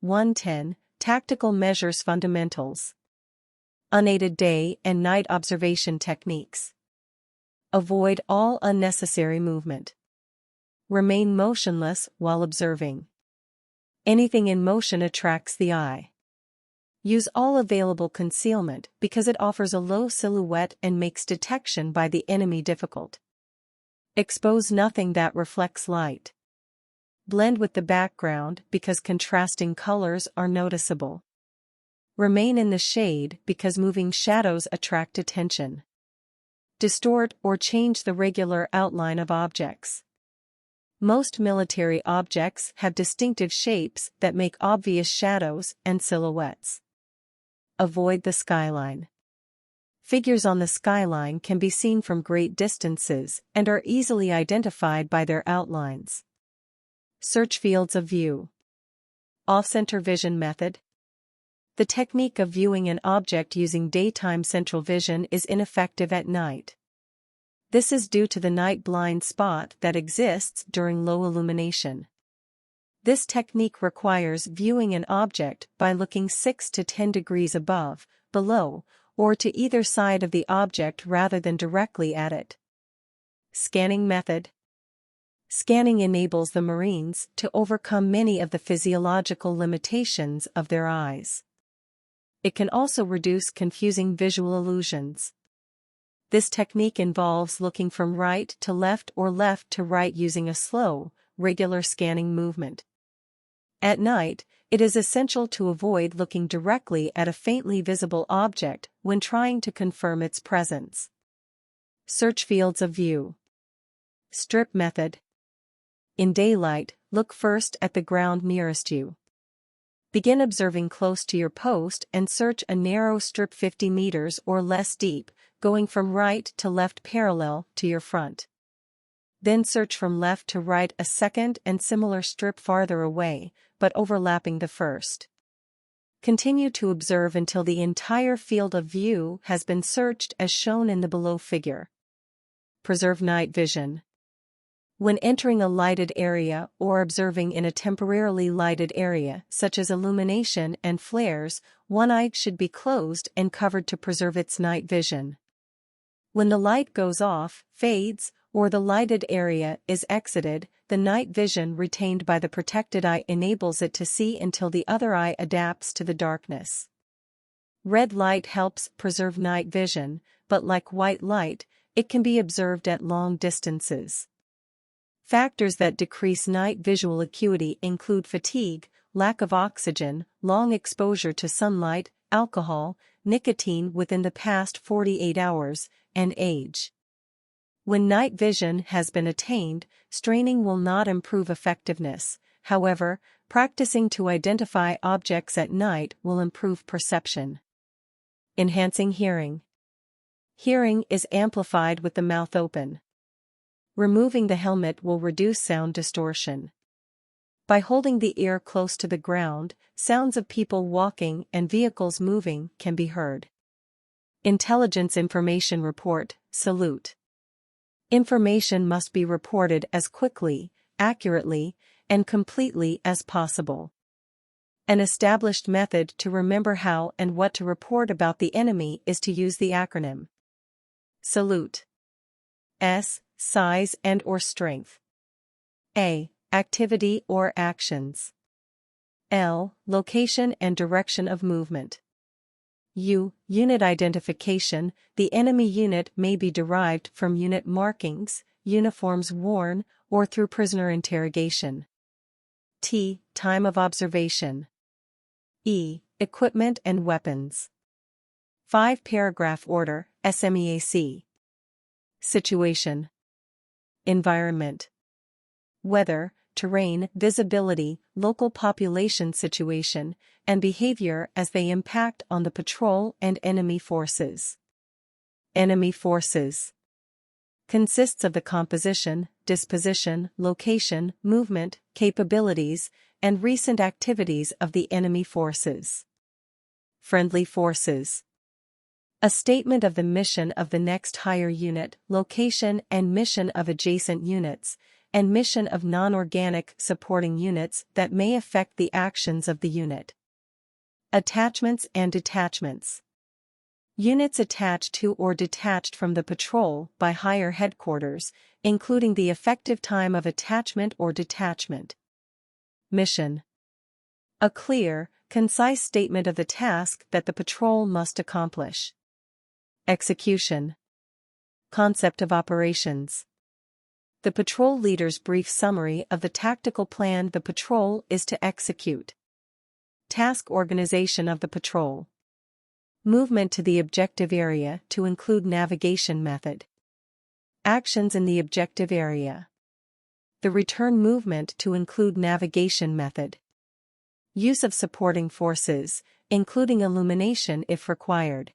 110, Tactical Measures Fundamentals. Unaided day and night observation techniques. Avoid all unnecessary movement. Remain motionless while observing. Anything in motion attracts the eye. Use all available concealment because it offers a low silhouette and makes detection by the enemy difficult. Expose nothing that reflects light. Blend with the background because contrasting colors are noticeable. Remain in the shade because moving shadows attract attention. Distort or change the regular outline of objects. Most military objects have distinctive shapes that make obvious shadows and silhouettes. Avoid the skyline. Figures on the skyline can be seen from great distances and are easily identified by their outlines. Search fields of view. Off-center vision method. The technique of viewing an object using daytime central vision is ineffective at night. This is due to the night blind spot that exists during low illumination. This technique requires viewing an object by looking 6 to 10 degrees above, below, or to either side of the object rather than directly at it. Scanning method. Scanning enables the Marines to overcome many of the physiological limitations of their eyes. It can also reduce confusing visual illusions. This technique involves looking from right to left or left to right using a slow, regular scanning movement. At night, it is essential to avoid looking directly at a faintly visible object when trying to confirm its presence. Search fields of view. Strip method. In daylight, look first at the ground nearest you. Begin observing close to your post and search a narrow strip 50 meters or less deep, going from right to left parallel to your front. Then search from left to right a second and similar strip farther away, but overlapping the first. Continue to observe until the entire field of view has been searched as shown in the below figure. Preserve night vision. When entering a lighted area or observing in a temporarily lighted area, such as illumination and flares, one eye should be closed and covered to preserve its night vision. When the light goes off, fades, or the lighted area is exited, the night vision retained by the protected eye enables it to see until the other eye adapts to the darkness. Red light helps preserve night vision, but like white light, it can be observed at long distances. Factors that decrease night visual acuity include fatigue, lack of oxygen, long exposure to sunlight, alcohol, nicotine within the past 48 hours, and age. When night vision has been attained, straining will not improve effectiveness. However, practicing to identify objects at night will improve perception. Enhancing hearing. Hearing is amplified with the mouth open. Removing the helmet will reduce sound distortion. By holding the ear close to the ground, sounds of people walking and vehicles moving can be heard. Intelligence Information Report, Salute. Information must be reported as quickly, accurately, and completely as possible. An established method to remember how and what to report about the enemy is to use the acronym. Salute. S. Size and/or strength. A. Activity or actions. L. Location and direction of movement. U. Unit identification. The enemy unit may be derived from unit markings, uniforms worn, or through prisoner interrogation. T. Time of observation. E. Equipment and weapons. 5-paragraph order, SMEAC. Situation. Environment. Weather, terrain, visibility, local population situation, and behavior as they impact on the patrol and enemy forces. Enemy forces. Consists of the composition, disposition, location, movement, capabilities, and recent activities of the enemy forces. Friendly forces. A statement of the mission of the next higher unit, location and mission of adjacent units, and mission of non-organic supporting units that may affect the actions of the unit. Attachments and detachments. Units attached to or detached from the patrol by higher headquarters, including the effective time of attachment or detachment. Mission. A clear, concise statement of the task that the patrol must accomplish. Execution. Concept of operations. The patrol leader's brief summary of the tactical plan the patrol is to execute. Task organization of the patrol. Movement to the objective area to include navigation method. Actions in the objective area. The return movement to include navigation method. Use of supporting forces, including illumination if required.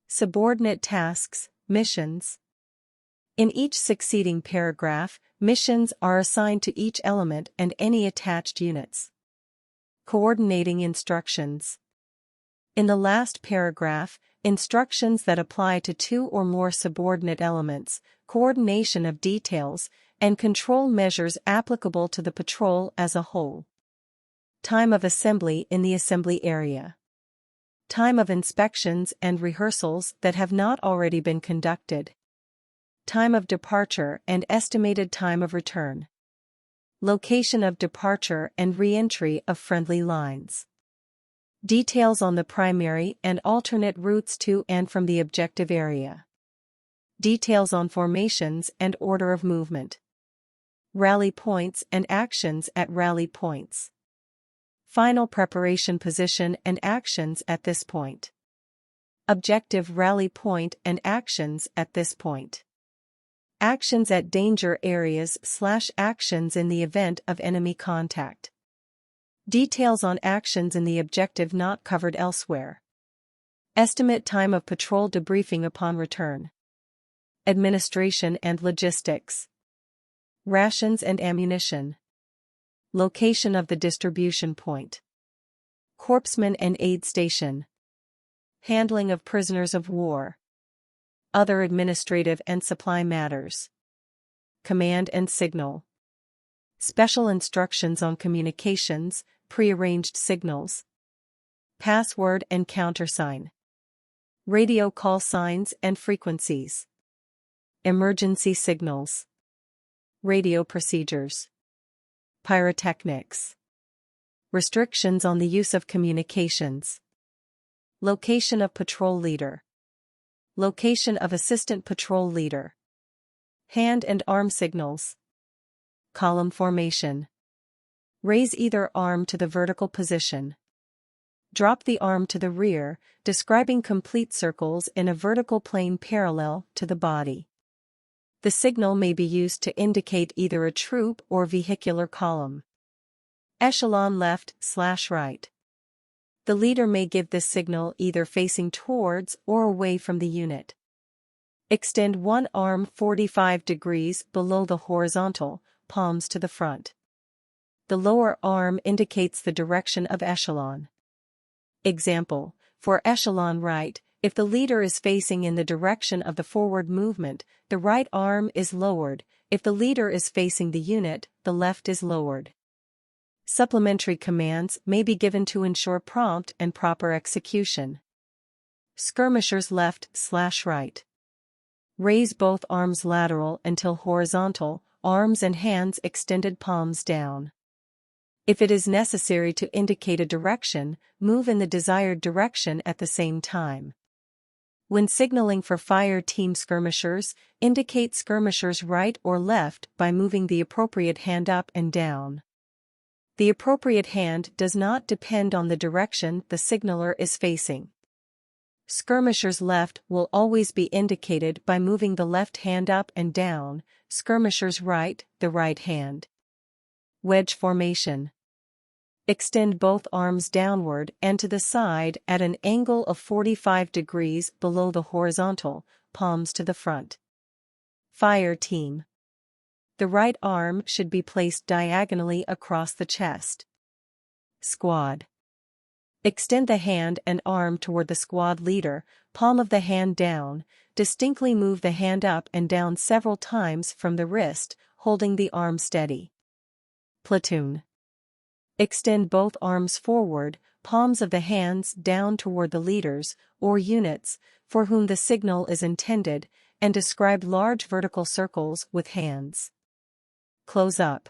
Subordinate tasks, missions. In each succeeding paragraph, missions are assigned to each element and any attached units. Coordinating instructions. In the last paragraph, instructions that apply to two or more subordinate elements, coordination of details, and control measures applicable to the patrol as a whole. Time of assembly in the assembly area. Time of inspections and rehearsals that have not already been conducted. Time of departure and estimated time of return. Location of departure and re-entry of friendly lines. Details on the primary and alternate routes to and from the objective area. Details on formations and order of movement. Rally points and actions at rally points. Final preparation position and actions at this point. Objective rally point and actions at this point. Actions at danger areas / actions in the event of enemy contact. Details on actions in the objective not covered elsewhere. Estimate time of patrol debriefing upon return. Administration and logistics. Rations and ammunition. Location of the distribution point. Corpsman and aid station. Handling of prisoners of war. Other administrative and supply matters. Command and signal. Special instructions on communications, prearranged signals. Password and countersign. Radio call signs and frequencies. Emergency signals. Radio procedures. Pyrotechnics. Restrictions on the use of communications. Location of patrol leader. Location of assistant patrol leader. Hand and arm signals. Column formation. Raise either arm to the vertical position. Drop the arm to the rear, describing complete circles in a vertical plane parallel to the body. The signal may be used to indicate either a troop or vehicular column. Echelon left/right. The leader may give this signal either facing towards or away from the unit. Extend one arm 45 degrees below the horizontal, palms to the front. The lower arm indicates the direction of echelon. Example, for echelon right, if the leader is facing in the direction of the forward movement, the right arm is lowered. If the leader is facing the unit, the left is lowered. Supplementary commands may be given to ensure prompt and proper execution. Skirmishers left/right. Raise both arms lateral until horizontal, arms and hands extended palms down. If it is necessary to indicate a direction, move in the desired direction at the same time. When signaling for fire team skirmishers, indicate skirmishers right or left by moving the appropriate hand up and down. The appropriate hand does not depend on the direction the signaler is facing. Skirmishers left will always be indicated by moving the left hand up and down, skirmishers right, the right hand. Wedge formation. Extend both arms downward and to the side at an angle of 45 degrees below the horizontal, palms to the front. Fire team. The right arm should be placed diagonally across the chest. Squad. Extend the hand and arm toward the squad leader, palm of the hand down, distinctly move the hand up and down several times from the wrist, holding the arm steady. Platoon. Extend both arms forward, palms of the hands down toward the leaders, or units, for whom the signal is intended, and describe large vertical circles with hands. Close up.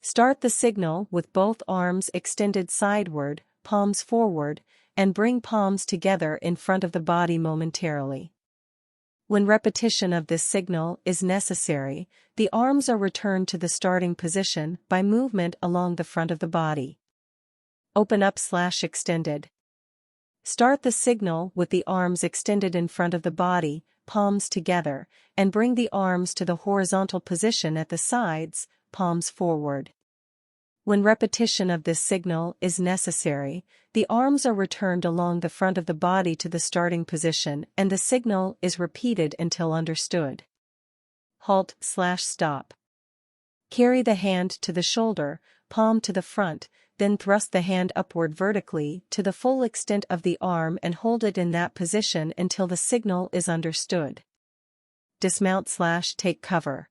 Start the signal with both arms extended sideward, palms forward, and bring palms together in front of the body momentarily. When repetition of this signal is necessary, the arms are returned to the starting position by movement along the front of the body. Open up/extended. Start the signal with the arms extended in front of the body, palms together, and bring the arms to the horizontal position at the sides, palms forward. When repetition of this signal is necessary, the arms are returned along the front of the body to the starting position and the signal is repeated until understood. Halt/stop. Carry the hand to the shoulder, palm to the front, then thrust the hand upward vertically to the full extent of the arm and hold it in that position until the signal is understood. Dismount/take cover.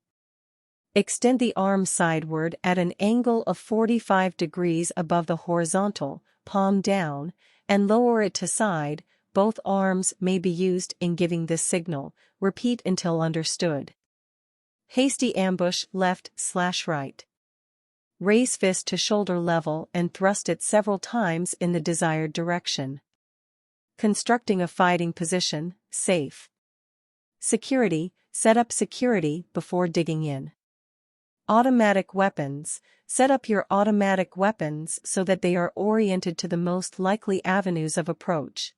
Extend the arm sideward at an angle of 45 degrees above the horizontal, palm down, and lower it to side. Both arms may be used in giving this signal. Repeat until understood. Hasty ambush left/right. Raise fist to shoulder level and thrust it several times in the desired direction. Constructing a fighting position, safe. Security, set up security before digging in. Automatic weapons, set up your automatic weapons so that they are oriented to the most likely avenues of approach.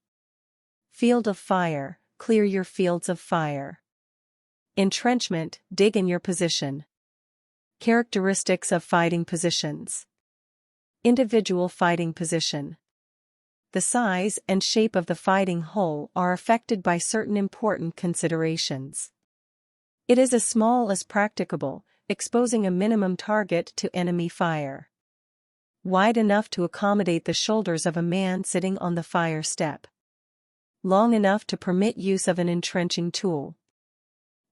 Field of fire, clear your fields of fire. Entrenchment, dig in your position. Characteristics of fighting positions. Individual fighting position. The size and shape of the fighting hole are affected by certain important considerations. It is as small as practicable, exposing a minimum target to enemy fire. Wide enough to accommodate the shoulders of a man sitting on the fire step. Long enough to permit use of an entrenching tool.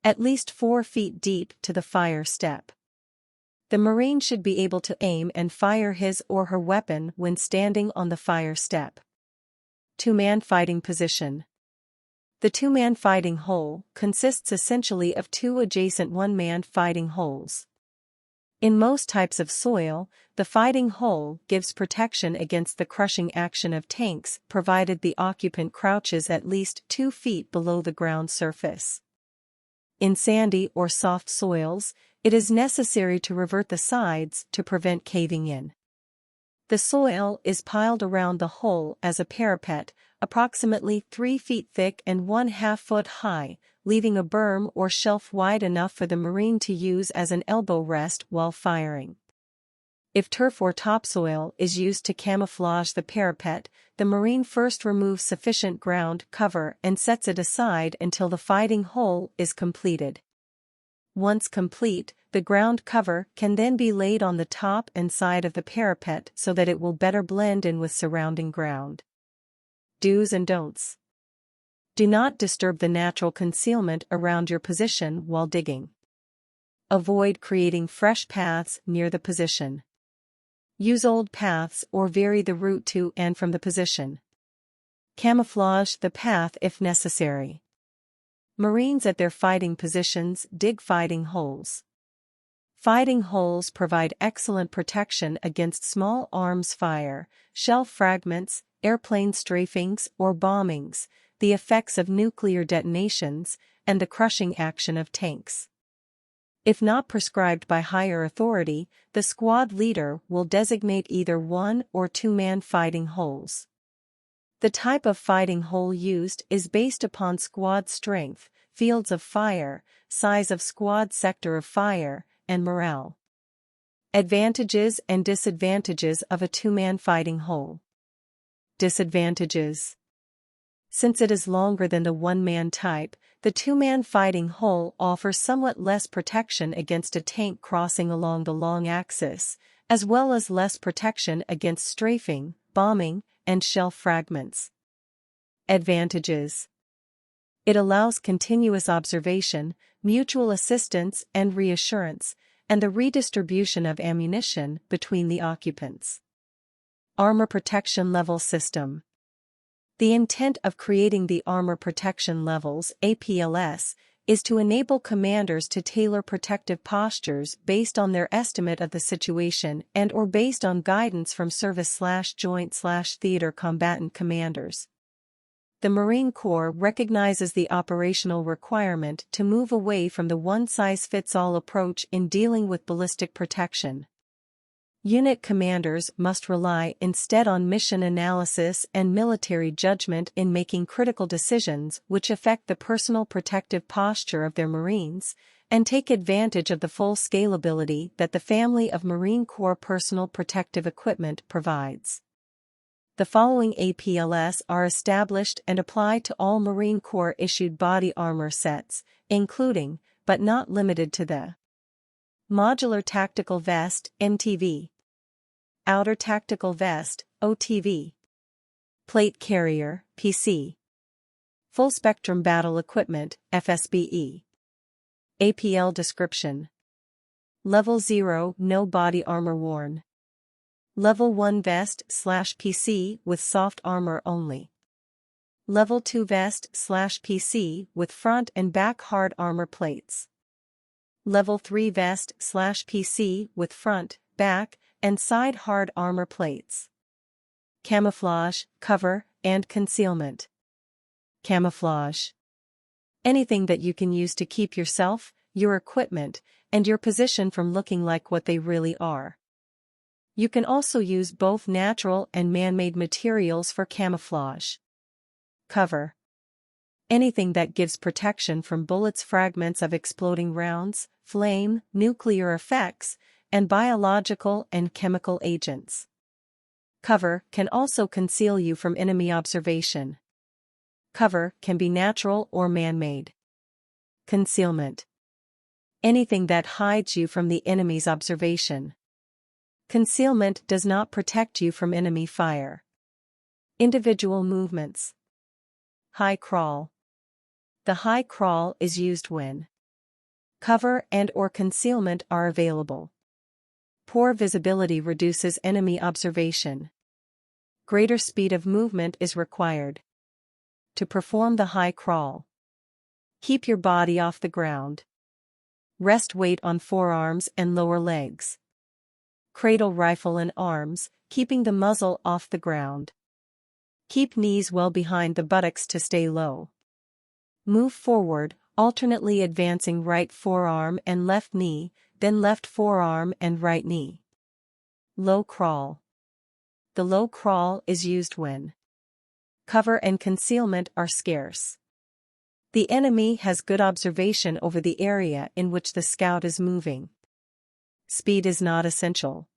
At least 4 feet deep to the fire step. The Marine should be able to aim and fire his or her weapon when standing on the fire step. Two-man fighting position. The two-man fighting hole consists essentially of 2 adjacent one-man fighting holes. In most types of soil, the fighting hole gives protection against the crushing action of tanks provided the occupant crouches at least 2 feet below the ground surface. In sandy or soft soils, it is necessary to revert the sides to prevent caving in. The soil is piled around the hole as a parapet, approximately 3 feet thick and 1/2 foot high, leaving a berm or shelf wide enough for the Marine to use as an elbow rest while firing. If turf or topsoil is used to camouflage the parapet, the Marine first removes sufficient ground cover and sets it aside until the fighting hole is completed. Once complete, the ground cover can then be laid on the top and side of the parapet so that it will better blend in with surrounding ground. Do's and don'ts. Do not disturb the natural concealment around your position while digging. Avoid creating fresh paths near the position. Use old paths or vary the route to and from the position. Camouflage the path if necessary. Marines at their fighting positions dig fighting holes. Fighting holes provide excellent protection against small arms fire, shell fragments, airplane strafings or bombings, the effects of nuclear detonations, and the crushing action of tanks. If not prescribed by higher authority, the squad leader will designate either 1 or 2-man fighting holes. The type of fighting hole used is based upon squad strength, fields of fire, size of squad sector of fire, and morale. Advantages and disadvantages of a 2-man fighting hole. Disadvantages. Since it is longer than the 1-man type, the 2-man fighting hole offers somewhat less protection against a tank crossing along the long axis, as well as less protection against strafing, bombing, and shell fragments. Advantages. It allows continuous observation, mutual assistance and reassurance, and the redistribution of ammunition between the occupants. Armor Protection Level System. The intent of creating the Armor Protection Levels (APLS) is to enable commanders to tailor protective postures based on their estimate of the situation and/or based on guidance from service/joint/theater combatant commanders. The Marine Corps recognizes the operational requirement to move away from the one-size-fits-all approach in dealing with ballistic protection. Unit commanders must rely instead on mission analysis and military judgment in making critical decisions which affect the personal protective posture of their Marines, and take advantage of the full scalability that the family of Marine Corps personal protective equipment provides. The following APLS are established and apply to all Marine Corps issued body armor sets, including, but not limited to the Modular Tactical Vest (MTV), Outer Tactical Vest (OTV), Plate Carrier (PC), Full Spectrum Battle Equipment (FSBE). APL Description: Level 0 No body armor worn. Level 1 Vest/PC with soft armor only. Level 2 Vest/PC with front and back hard armor plates. Level 3 Vest/PC with front, back, and side hard armor plates. Camouflage, cover, and concealment. Camouflage: anything that you can use to keep yourself, your equipment, and your position from looking like what they really are. You can also use both natural and man-made materials for camouflage. Cover: anything that gives protection from bullets, fragments of exploding rounds, flame, nuclear effects, and biological and chemical agents. Cover can also conceal you from enemy observation. Cover can be natural or man-made. Concealment: anything that hides you from the enemy's observation. Concealment does not protect you from enemy fire. Individual movements. High crawl. The high crawl is used when cover and/or concealment are available. Poor visibility reduces enemy observation. Greater speed of movement is required. To perform the high crawl, keep your body off the ground. Rest weight on forearms and lower legs. Cradle rifle in arms, keeping the muzzle off the ground. Keep knees well behind the buttocks to stay low. Move forward, alternately advancing right forearm and left knee, then left forearm and right knee. Low crawl. The low crawl is used when cover and concealment are scarce. The enemy has good observation over the area in which the scout is moving. Speed is not essential.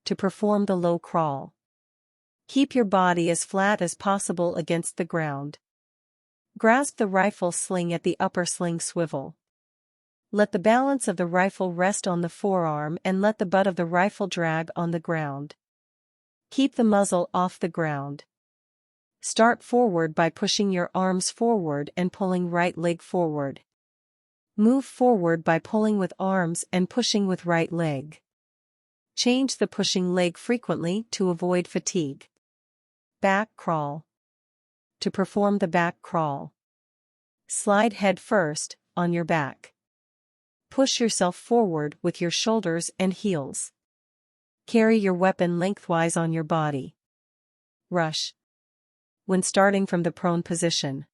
To perform the low crawl, keep your body as flat as possible against the ground. Grasp the rifle sling at the upper sling swivel. Let the balance of the rifle rest on the forearm and let the butt of the rifle drag on the ground. Keep the muzzle off the ground. Start forward by pushing your arms forward and pulling right leg forward. Move forward by pulling with arms and pushing with right leg. Change the pushing leg frequently to avoid fatigue. Back crawl. To perform the back crawl, slide head first, on your back. Push yourself forward with your shoulders and heels. Carry your weapon lengthwise on your body. Rush. When starting from the prone position,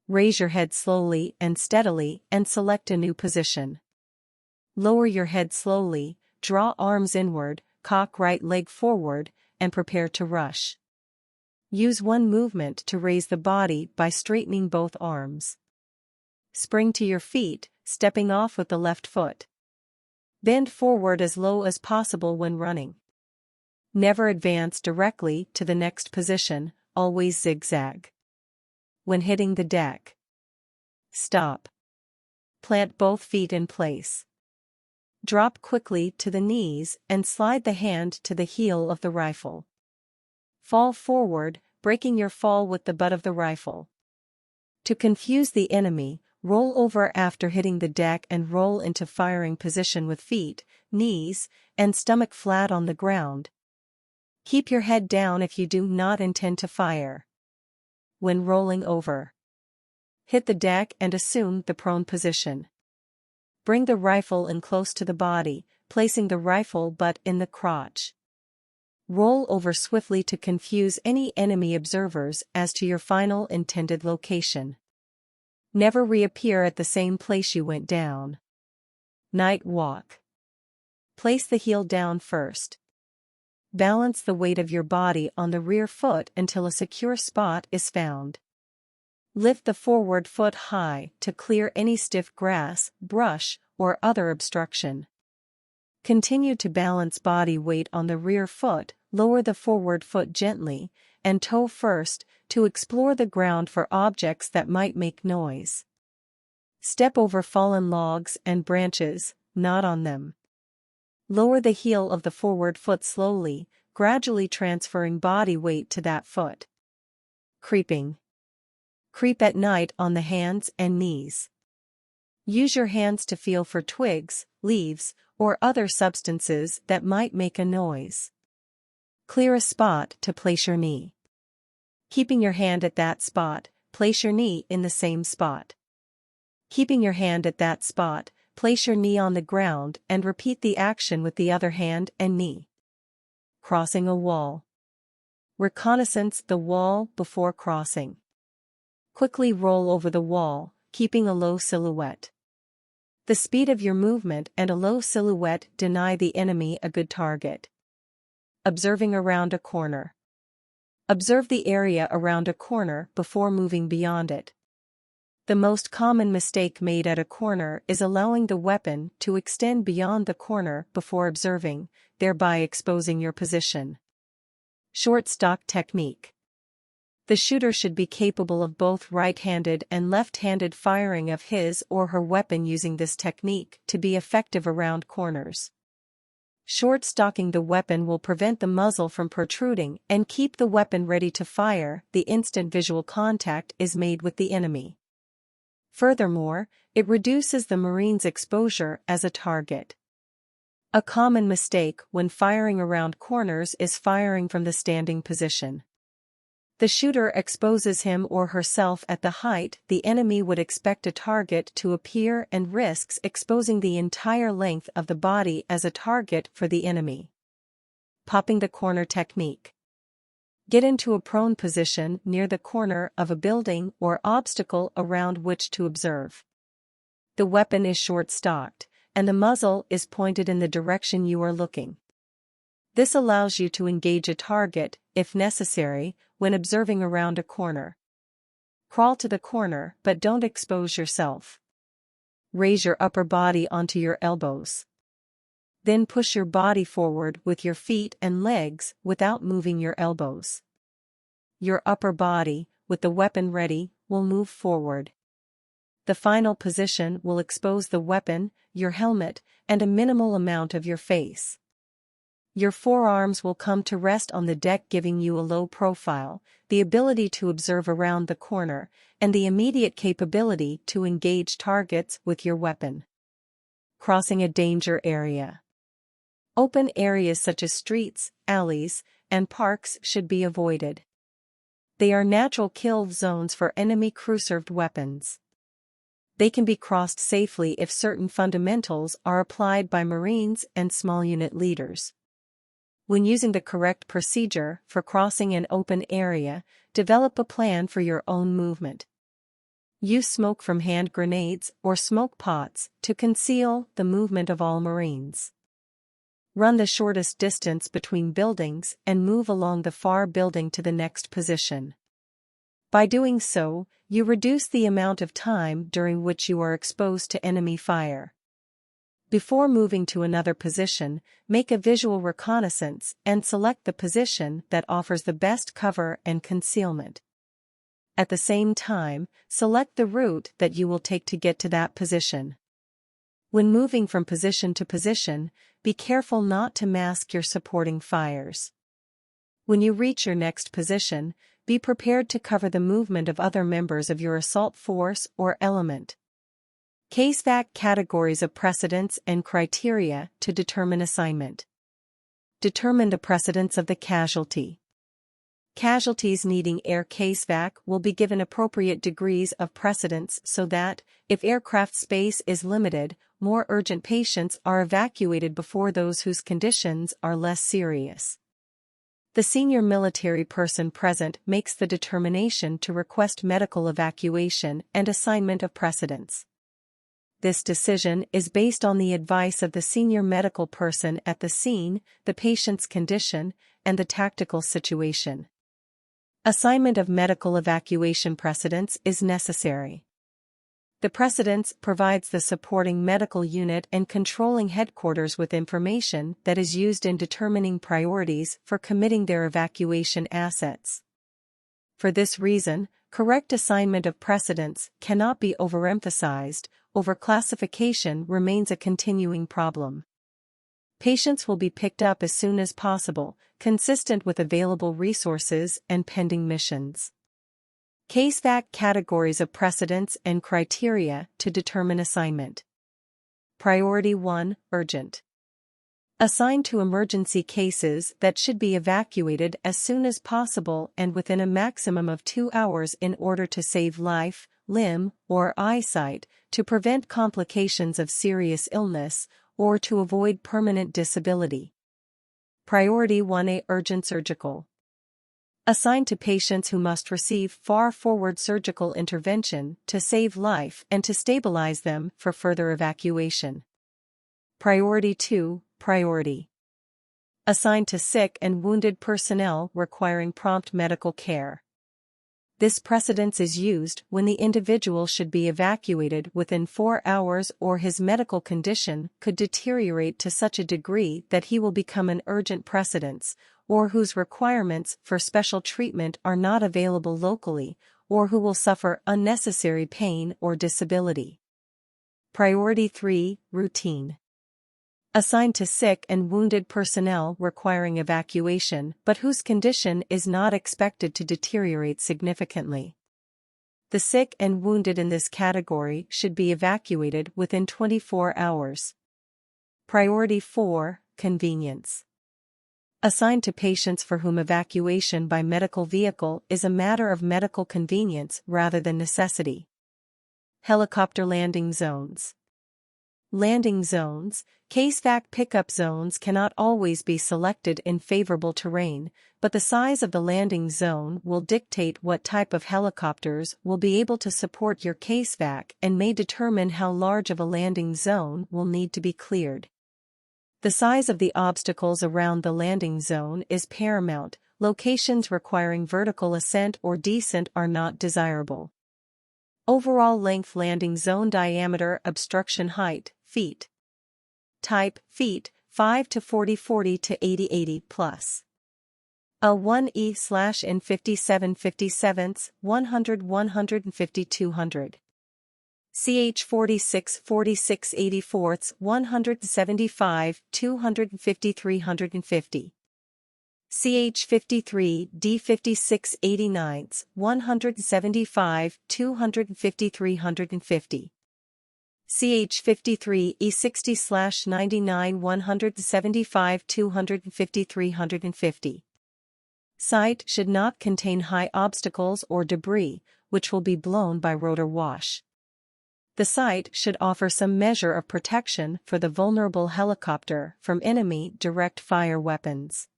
raise your head slowly and steadily and select a new position. Lower your head slowly, draw arms inward, cock right leg forward, and prepare to rush. Use one movement to raise the body by straightening both arms. Spring to your feet, stepping off with the left foot. Bend forward as low as possible when running. Never advance directly to the next position, always zigzag. When hitting the deck, stop. Plant both feet in place. Drop quickly to the knees and slide the hand to the heel of the rifle. Fall forward, breaking your fall with the butt of the rifle. To confuse the enemy, Roll over after hitting the deck and roll into firing position with feet, knees, and stomach flat on the ground. Keep your head down if you do not intend to fire. When rolling over, hit the deck and assume the prone position. Bring the rifle in close to the body, placing the rifle butt in the crotch. Roll over swiftly to confuse any enemy observers as to your final intended location. Never reappear at the same place you went down. Night walk. Place the heel down first. Balance the weight of your body on the rear foot until a secure spot is found. Lift the forward foot high to clear any stiff grass, brush, or other obstruction. Continue to balance body weight on the rear foot, lower the forward foot gently, and toe first, to explore the ground for objects that might make noise. Step over fallen logs and branches, not on them. Lower the heel of the forward foot slowly, gradually transferring body weight to that foot. Creeping. Creep at night on the hands and knees. Use your hands to feel for twigs, leaves, or other substances that might make a noise. Clear a spot to place your knee. Keeping your hand at that spot, place your knee in the same spot. Keeping your hand at that spot, place your knee on the ground and repeat the action with the other hand and knee. Crossing a wall. Reconnaissance the wall before crossing. Quickly roll over the wall, keeping a low silhouette. The speed of your movement and a low silhouette deny the enemy a good target. Observing around a corner. Observe the area around a corner before moving beyond it. The most common mistake made at a corner is allowing the weapon to extend beyond the corner before observing, thereby exposing your position. Short stock technique. The shooter should be capable of both right-handed and left-handed firing of his or her weapon using this technique to be effective around corners. Short stocking the weapon will prevent the muzzle from protruding and keep the weapon ready to fire the instant visual contact is made with the enemy. Furthermore, it reduces the Marine's exposure as a target. A common mistake when firing around corners is firing from the standing position. The shooter exposes him or herself at the height the enemy would expect a target to appear and risks exposing the entire length of the body as a target for the enemy. Popping the corner technique. Get into a prone position near the corner of a building or obstacle around which to observe. The weapon is short-stocked, and the muzzle is pointed in the direction you are looking. This allows you to engage a target, if necessary, when observing around a corner. Crawl to the corner but don't expose yourself. Raise your upper body onto your elbows. Then push your body forward with your feet and legs without moving your elbows. Your upper body, with the weapon ready, will move forward. The final position will expose the weapon, your helmet, and a minimal amount of your face. Your forearms will come to rest on the deck, giving you a low profile, the ability to observe around the corner, and the immediate capability to engage targets with your weapon. Crossing a danger area. Open areas such as streets, alleys, and parks should be avoided. They are natural kill zones for enemy crew-served weapons. They can be crossed safely if certain fundamentals are applied by Marines and small unit leaders. When using the correct procedure for crossing an open area, develop a plan for your own movement. Use smoke from hand grenades or smoke pots to conceal the movement of all Marines. Run the shortest distance between buildings and move along the far building to the next position. By doing so, you reduce the amount of time during which you are exposed to enemy fire. Before moving to another position, make a visual reconnaissance and select the position that offers the best cover and concealment. At the same time, select the route that you will take to get to that position. When moving from position to position, be careful not to mask your supporting fires. When you reach your next position, be prepared to cover the movement of other members of your assault force or element. CaseVac categories of precedence and criteria to determine assignment. Determine the precedence of the casualty. Casualties needing air CaseVac will be given appropriate degrees of precedence so that, if aircraft space is limited, more urgent patients are evacuated before those whose conditions are less serious. The senior military person present makes the determination to request medical evacuation and assignment of precedence. This decision is based on the advice of the senior medical person at the scene, the patient's condition, and the tactical situation. Assignment of medical evacuation precedence is necessary. The precedence provides the supporting medical unit and controlling headquarters with information that is used in determining priorities for committing their evacuation assets. For this reason, correct assignment of precedence cannot be overemphasized. Overclassification remains a continuing problem. Patients will be picked up as soon as possible, consistent with available resources and pending missions. CaseVac categories of precedence and criteria to determine assignment. Priority 1, urgent. Assigned to emergency cases that should be evacuated as soon as possible and within a maximum of 2 hours in order to save life, limb, or eyesight, to prevent complications of serious illness, or to avoid permanent disability. Priority 1A, urgent surgical. Assigned to patients who must receive far-forward surgical intervention to save life and to stabilize them for further evacuation. Priority 2, priority. Assigned to sick and wounded personnel requiring prompt medical care. This precedence is used when the individual should be evacuated within 4 hours or his medical condition could deteriorate to such a degree that he will become an urgent precedence, or whose requirements for special treatment are not available locally, or who will suffer unnecessary pain or disability. Priority 3, routine. Assigned to sick and wounded personnel requiring evacuation but whose condition is not expected to deteriorate significantly. The sick and wounded in this category should be evacuated within 24 hours. Priority 4, convenience. Assigned to patients for whom evacuation by medical vehicle is a matter of medical convenience rather than necessity. Helicopter landing zones. Landing zones, CaseVac pickup zones cannot always be selected in favorable terrain, but the size of the landing zone will dictate what type of helicopters will be able to support your CaseVac and may determine how large of a landing zone will need to be cleared. The size of the obstacles around the landing zone is paramount. Locations requiring vertical ascent or descent are not desirable. Overall length, landing zone diameter, obstruction height, feet. Type, feet, 5 to 40, 40 to 80, 80 plus. L1E/N 57 57, 100 150 200. CH 46 46 84, 175 250 350. CH 53 D 56 89, 175 250 350. CH 53 E 60/99, 175 250 350. Site should not contain high obstacles or debris, which will be blown by rotor wash. The site should offer some measure of protection for the vulnerable helicopter from enemy direct fire weapons.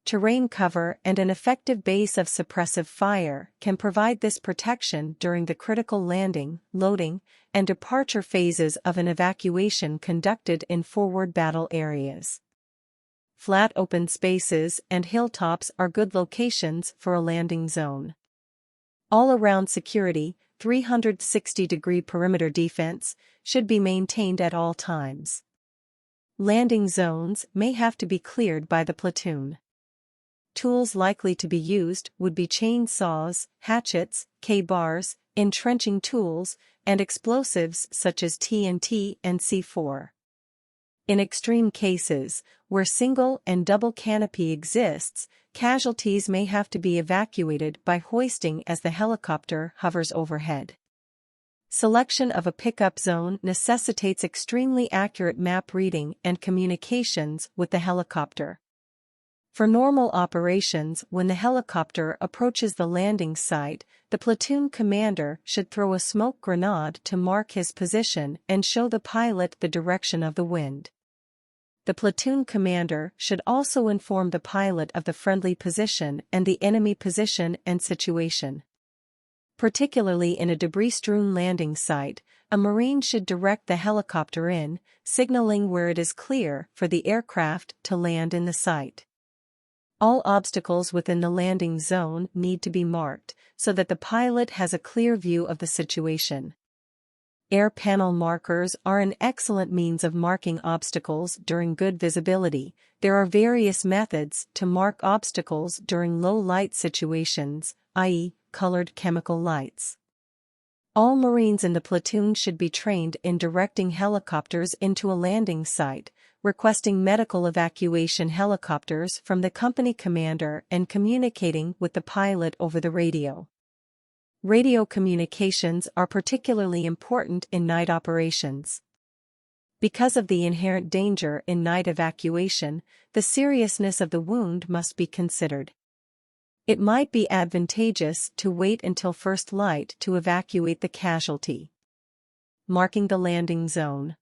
Terrain cover and an effective base of suppressive fire can provide this protection during the critical landing, loading, and departure phases of an evacuation conducted in forward battle areas. Flat open spaces and hilltops are good locations for a landing zone. All-around security, 360-degree perimeter defense, should be maintained at all times. Landing zones may have to be cleared by the platoon. Tools likely to be used would be chainsaws, hatchets, K-bars, entrenching tools, and explosives such as TNT and C4. In extreme cases, where single and double canopy exists, casualties may have to be evacuated by hoisting as the helicopter hovers overhead. Selection of a pickup zone necessitates extremely accurate map reading and communications with the helicopter. For normal operations, when the helicopter approaches the landing site, the platoon commander should throw a smoke grenade to mark his position and show the pilot the direction of the wind. The platoon commander should also inform the pilot of the friendly position and the enemy position and situation. Particularly in a debris-strewn landing site, a Marine should direct the helicopter in, signaling where it is clear for the aircraft to land in the site. All obstacles within the landing zone need to be marked, so that the pilot has a clear view of the situation. Air panel markers are an excellent means of marking obstacles during good visibility. There are various methods to mark obstacles during low-light situations, i.e., colored chemical lights. All Marines in the platoon should be trained in directing helicopters into a landing site, requesting medical evacuation helicopters from the company commander and communicating with the pilot over the radio. Radio communications are particularly important in night operations. Because of the inherent danger in night evacuation, the seriousness of the wound must be considered. It might be advantageous to wait until first light to evacuate the casualty. Marking the landing zone.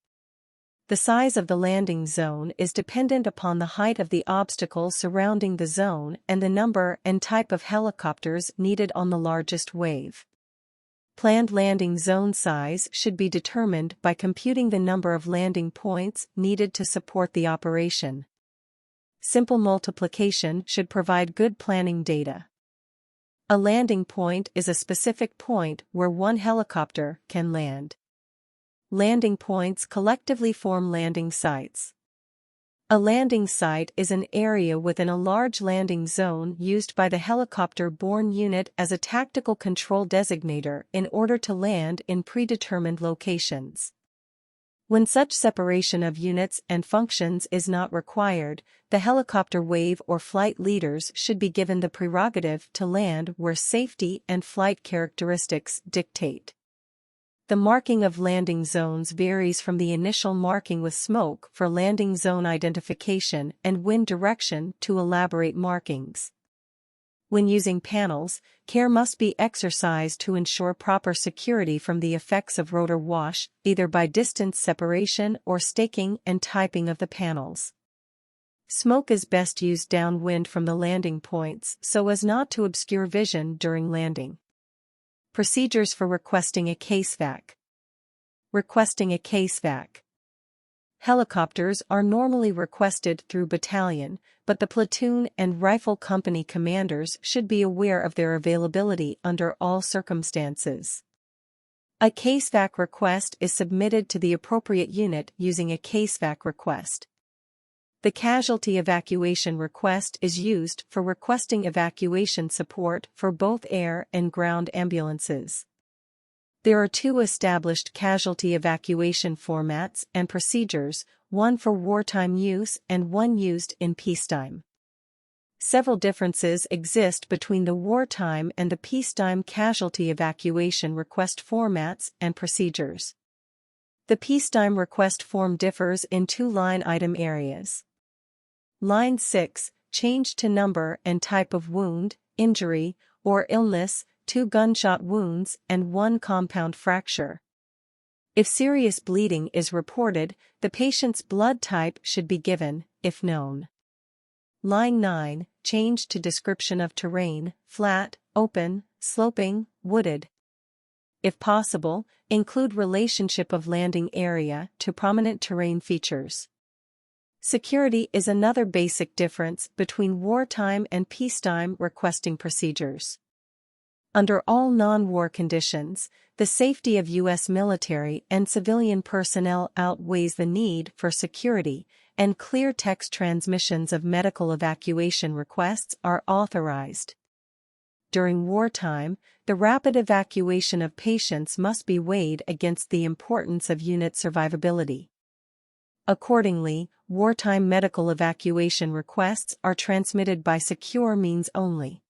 The size of the landing zone is dependent upon the height of the obstacle surrounding the zone and the number and type of helicopters needed on the largest wave. Planned landing zone size should be determined by computing the number of landing points needed to support the operation. Simple multiplication should provide good planning data. A landing point is a specific point where one helicopter can land. Landing points collectively form landing sites. A landing site is an area within a large landing zone used by the helicopter-borne unit as a tactical control designator in order to land in predetermined locations. When such separation of units and functions is not required, the helicopter wave or flight leaders should be given the prerogative to land where safety and flight characteristics dictate. The marking of landing zones varies from the initial marking with smoke for landing zone identification and wind direction to elaborate markings. When using panels, care must be exercised to ensure proper security from the effects of rotor wash, either by distance separation or staking and typing of the panels. Smoke is best used downwind from the landing points so as not to obscure vision during landing. Procedures for requesting a casevac. Requesting a casevac. Helicopters are normally requested through battalion, but the platoon and rifle company commanders should be aware of their availability under all circumstances. A casevac request is submitted to the appropriate unit using a casevac request. The casualty evacuation request is used for requesting evacuation support for both air and ground ambulances. There are two established casualty evacuation formats and procedures, one for wartime use and one used in peacetime. Several differences exist between the wartime and the peacetime casualty evacuation request formats and procedures. The peacetime request form differs in two line item areas. Line 6, change to number and type of wound, injury, or illness, 2 gunshot wounds and 1 compound fracture. If serious bleeding is reported, the patient's blood type should be given, if known. Line 9, change to description of terrain, flat, open, sloping, wooded. If possible, include relationship of landing area to prominent terrain features. Security is another basic difference between wartime and peacetime requesting procedures. Under all non-war conditions, the safety of U.S. military and civilian personnel outweighs the need for security, and clear text transmissions of medical evacuation requests are authorized. During wartime, the rapid evacuation of patients must be weighed against the importance of unit survivability. Accordingly, wartime medical evacuation requests are transmitted by secure means only.